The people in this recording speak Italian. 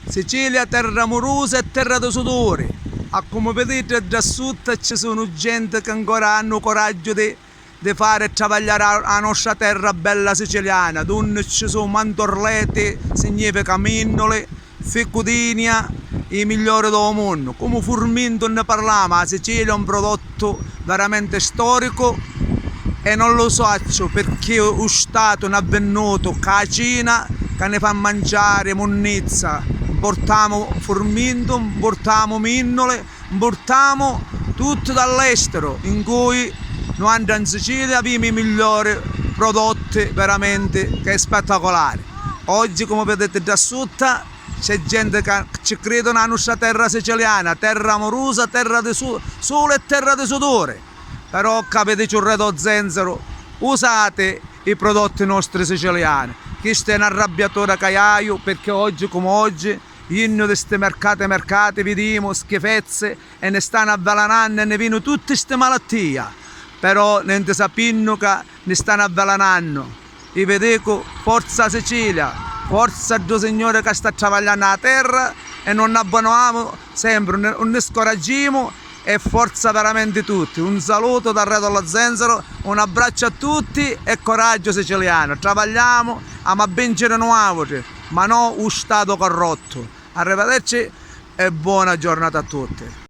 Sicilia terra amorosa e terra di sudore. A come vedete da sud ci sono gente che ancora hanno coraggio di fare e travagliare la nostra terra bella siciliana. Donne ci sono mantorleti, significa minnole, ficutinia, i migliori del mondo. Come Forminto ne parliamo, la Sicilia è un prodotto veramente storico e non lo so perché lo Stato ne è venuto con la Cina che ne fa mangiare monnezza. Portiamo Forminto, portiamo minnole, portiamo tutto dall'estero, in cui noi andiamo in Sicilia abbiamo i migliori prodotti veramente che è spettacolare. Oggi come vedete da sotto c'è gente che ci crede nella nostra terra siciliana, terra amorosa, terra di sole e terra di sudore. Però capite ciurreto zenzero, usate i prodotti nostri siciliani. Questo è un arrabbiatore caiaio perché oggi come oggi in questi mercati vediamo schifezze e ne stanno avvelenando e ne vengono tutte queste malattie. Però non sappiamo che ne stanno avvelenando. Io vi dico forza Sicilia, forza Dio Signore che sta travagliando la terra e non abbandoniamo sempre, non ne scoraggiamo e forza veramente tutti. Un saluto dal Re dello Zenzero, un abbraccio a tutti e coraggio siciliano. Travagliamo a vincere noi, ma non un Stato corrotto. Arrivederci e buona giornata a tutti.